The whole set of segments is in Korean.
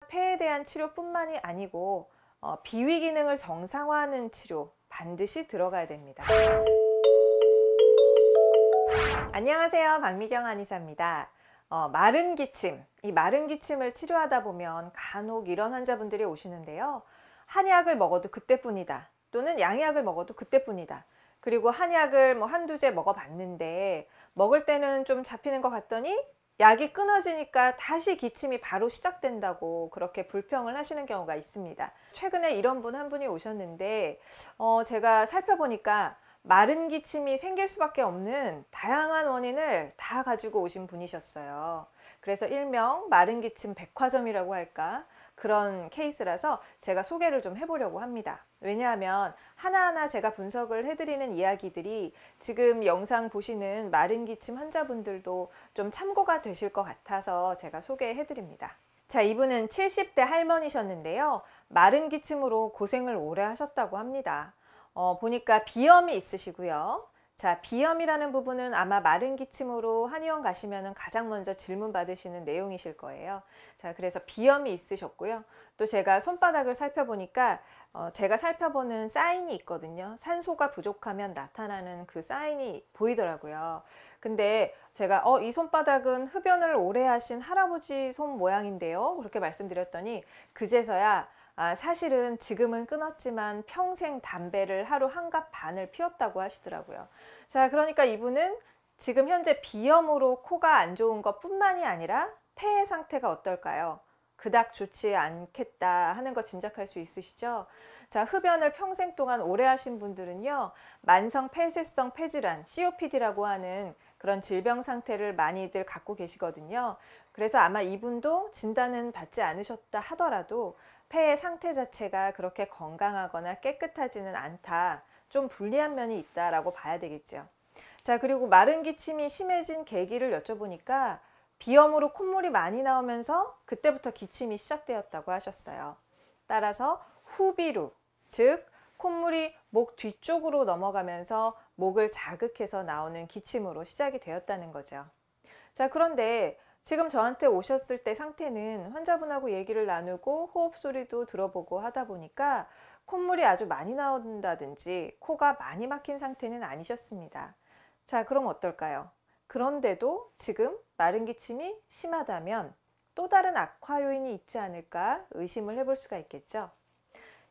폐에 대한 치료뿐만이 아니고 비위 기능을 정상화하는 치료 반드시 들어가야 됩니다. 안녕하세요, 박미경 한의사입니다. 마른 기침, 이 마른 기침을 치료하다 보면 간혹 이런 환자분들이 오시는데요. 한약을 먹어도 그때뿐이다, 또는 양약을 먹어도 그때뿐이다. 그리고 한약을 한두 제 먹어봤는데 먹을 때는 좀 잡히는 것 같더니 약이 끊어지니까 다시 기침이 바로 시작된다고 그렇게 불평을 하시는 경우가 있습니다. 최근에 이런 분 한 분이 오셨는데 제가 살펴보니까 마른 기침이 생길 수밖에 없는 다양한 원인을 다 가지고 오신 분이셨어요. 그래서 일명 마른 기침 백화점이라고 할까, 그런 케이스라서 제가 소개를 좀 해보려고 합니다. 왜냐하면 하나하나 제가 분석을 해드리는 이야기들이 지금 영상 보시는 마른 기침 환자분들도 좀 참고가 되실 것 같아서 제가 소개해드립니다. 자, 이분은 70대 할머니셨는데요. 마른 기침으로 고생을 오래 하셨다고 합니다. 보니까 비염이 있으시고요. 자, 비염이라는 부분은 아마 마른 기침으로 한의원 가시면 가장 먼저 질문 받으시는 내용이실 거예요. 자, 그래서 비염이 있으셨고요. 또 제가 손바닥을 살펴보니까 제가 살펴보는 사인이 있거든요. 산소가 부족하면 나타나는 그 사인이 보이더라고요. 근데 제가 이 손바닥은 흡연을 오래 하신 할아버지 손 모양인데요, 그렇게 말씀드렸더니 그제서야 사실은 지금은 끊었지만 평생 담배를 하루 한 갑 반을 피웠다고 하시더라고요. 자, 그러니까 이분은 지금 현재 비염으로 코가 안 좋은 것 뿐만이 아니라 폐의 상태가 어떨까요? 그닥 좋지 않겠다 하는 거 짐작할 수 있으시죠? 자, 흡연을 평생 동안 오래 하신 분들은요, 만성 폐쇄성 폐질환, COPD라고 하는 그런 질병 상태를 많이들 갖고 계시거든요. 그래서 아마 이분도 진단은 받지 않으셨다 하더라도 폐의 상태 자체가 그렇게 건강하거나 깨끗하지는 않다, 좀 불리한 면이 있다라고 봐야 되겠죠. 자, 그리고 마른 기침이 심해진 계기를 여쭤보니까 비염으로 콧물이 많이 나오면서 그때부터 기침이 시작되었다고 하셨어요. 따라서 후비루, 즉 콧물이 목 뒤쪽으로 넘어가면서 목을 자극해서 나오는 기침으로 시작이 되었다는 거죠. 자, 그런데 지금 저한테 오셨을 때 상태는 환자분하고 얘기를 나누고 호흡 소리도 들어보고 하다 보니까 콧물이 아주 많이 나온다든지 코가 많이 막힌 상태는 아니셨습니다. 자, 그럼 어떨까요? 그런데도 지금 마른 기침이 심하다면 또 다른 악화 요인이 있지 않을까 의심을 해볼 수가 있겠죠.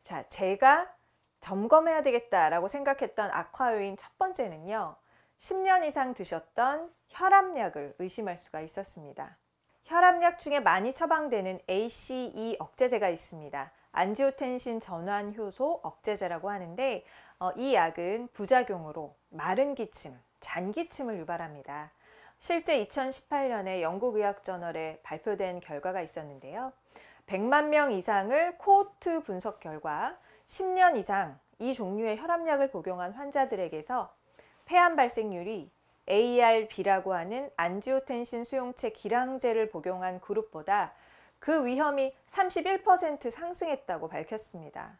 자, 제가 점검해야 되겠다라고 생각했던 악화 요인 첫 번째는요, 10년 이상 드셨던 혈압약을 의심할 수가 있었습니다. 혈압약 중에 많이 처방되는 ACE 억제제가 있습니다. 안지오텐신 전환 효소 억제제라고 하는데 이 약은 부작용으로 마른 기침, 잔기침을 유발합니다. 실제 2018년에 영국의학저널에 발표된 결과가 있었는데요. 100만 명 이상을 코호트 분석 결과 10년 이상 이 종류의 혈압약을 복용한 환자들에게서 폐암 발생률이 ARB라고 하는 안지오텐신 수용체 기량제를 복용한 그룹보다 그 위험이 31% 상승했다고 밝혔습니다.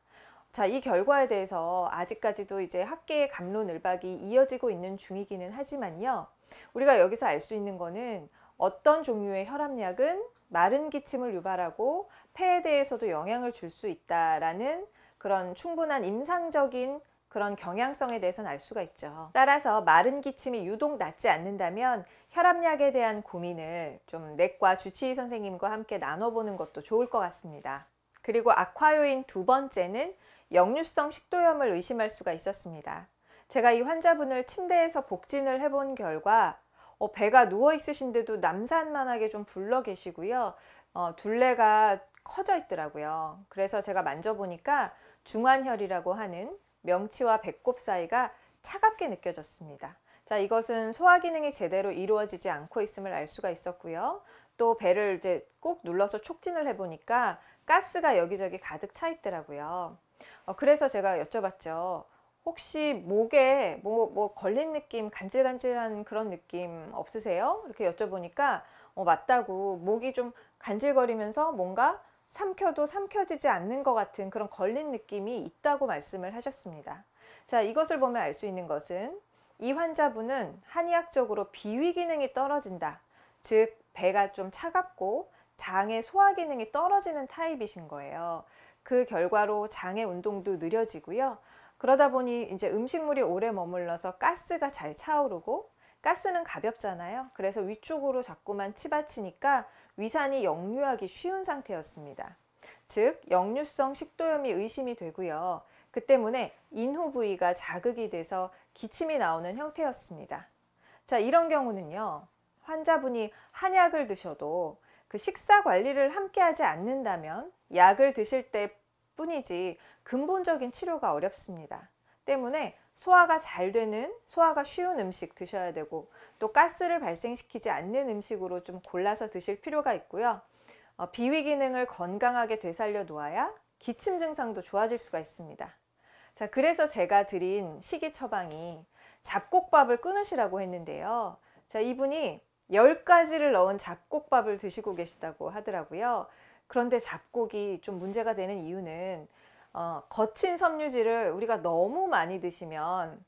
자, 이 결과에 대해서 아직까지도 이제 학계의 갑론을박이 이어지고 있는 중이기는 하지만요, 우리가 여기서 알 수 있는 거는 어떤 종류의 혈압약은 마른 기침을 유발하고 폐에 대해서도 영향을 줄 수 있다라는 그런 충분한 임상적인 그런 경향성에 대해서는 알 수가 있죠. 따라서 마른 기침이 유독 낫지 않는다면 혈압약에 대한 고민을 좀 내과 주치의 선생님과 함께 나눠보는 것도 좋을 것 같습니다. 그리고 악화 요인 두 번째는 역류성 식도염을 의심할 수가 있었습니다. 제가 이 환자분을 침대에서 복진을 해본 결과 배가 누워 있으신데도 남산만하게 좀 불러 계시고요. 둘레가 커져 있더라고요. 그래서 제가 만져보니까 중환혈이라고 하는 명치와 배꼽 사이가 차갑게 느껴졌습니다. 자, 이것은 소화 기능이 제대로 이루어지지 않고 있음을 알 수가 있었고요. 또 배를 이제 꾹 눌러서 촉진을 해보니까 가스가 여기저기 가득 차 있더라고요. 그래서 제가 여쭤봤죠. 혹시 목에 뭐 걸린 느낌, 간질간질한 그런 느낌 없으세요? 이렇게 여쭤보니까 맞다고, 목이 좀 간질거리면서 뭔가 삼켜도 삼켜지지 않는 것 같은 그런 걸린 느낌이 있다고 말씀을 하셨습니다. 자, 이것을 보면 알 수 있는 것은 이 환자분은 한의학적으로 비위 기능이 떨어진다, 즉 배가 좀 차갑고 장의 소화 기능이 떨어지는 타입이신 거예요. 그 결과로 장의 운동도 느려지고요. 그러다 보니 이제 음식물이 오래 머물러서 가스가 잘 차오르고, 가스는 가볍잖아요. 그래서 위쪽으로 자꾸만 치받치니까 위산이 역류하기 쉬운 상태였습니다. 즉 역류성 식도염이 의심이 되고요. 그 때문에 인후 부위가 자극이 돼서 기침이 나오는 형태였습니다. 자, 이런 경우는요, 환자분이 한약을 드셔도 그 식사 관리를 함께 하지 않는다면 약을 드실 때 뿐이지 근본적인 치료가 어렵습니다. 때문에 소화가 잘 되는, 소화가 쉬운 음식 드셔야 되고, 또 가스를 발생시키지 않는 음식으로 좀 골라서 드실 필요가 있고요. 비위 기능을 건강하게 되살려 놓아야 기침 증상도 좋아질 수가 있습니다. 자, 그래서 제가 드린 식이 처방이 잡곡밥을 끊으시라고 했는데요. 자, 이분이 10가지를 넣은 잡곡밥을 드시고 계시다고 하더라고요. 그런데 잡곡이 좀 문제가 되는 이유는 거친 섬유질을 우리가 너무 많이 드시면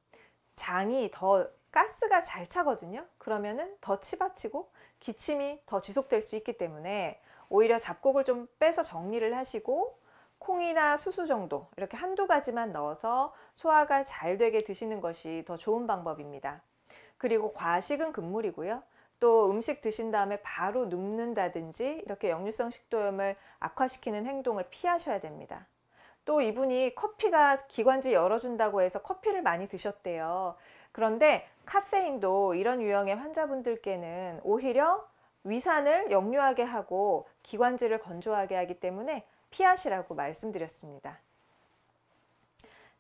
장이 더 가스가 잘 차거든요. 그러면은 더 치받치고 기침이 더 지속될 수 있기 때문에 오히려 잡곡을 좀 빼서 정리를 하시고 콩이나 수수 정도 이렇게 한두 가지만 넣어서 소화가 잘 되게 드시는 것이 더 좋은 방법입니다. 그리고 과식은 금물이고요. 또 음식 드신 다음에 바로 눕는다든지 이렇게 역류성 식도염을 악화시키는 행동을 피하셔야 됩니다. 또 이분이 커피가 기관지 열어준다고 해서 커피를 많이 드셨대요. 그런데 카페인도 이런 유형의 환자분들께는 오히려 위산을 역류하게 하고 기관지를 건조하게 하기 때문에 피하시라고 말씀드렸습니다.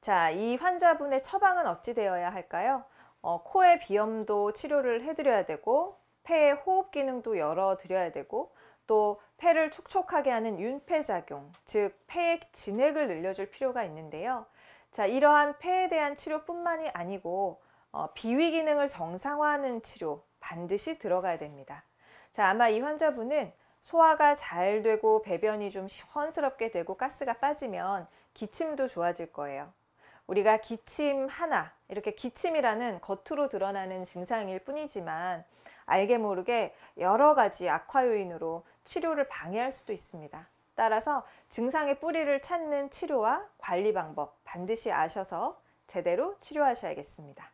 자, 이 환자분의 처방은 어찌 되어야 할까요? 코의 비염도 치료를 해드려야 되고, 폐의 호흡 기능도 열어드려야 되고, 또 폐를 촉촉하게 하는 윤폐작용, 즉 폐의 진액을 늘려줄 필요가 있는데요. 자, 이러한 폐에 대한 치료뿐만이 아니고 비위 기능을 정상화하는 치료 반드시 들어가야 됩니다. 자, 아마 이 환자분은 소화가 잘 되고 배변이 좀 시원스럽게 되고 가스가 빠지면 기침도 좋아질 거예요. 우리가 기침 하나, 이렇게 기침이라는 겉으로 드러나는 증상일 뿐이지만 알게 모르게 여러 가지 악화 요인으로 치료를 방해할 수도 있습니다. 따라서 증상의 뿌리를 찾는 치료와 관리 방법 반드시 아셔서 제대로 치료하셔야겠습니다.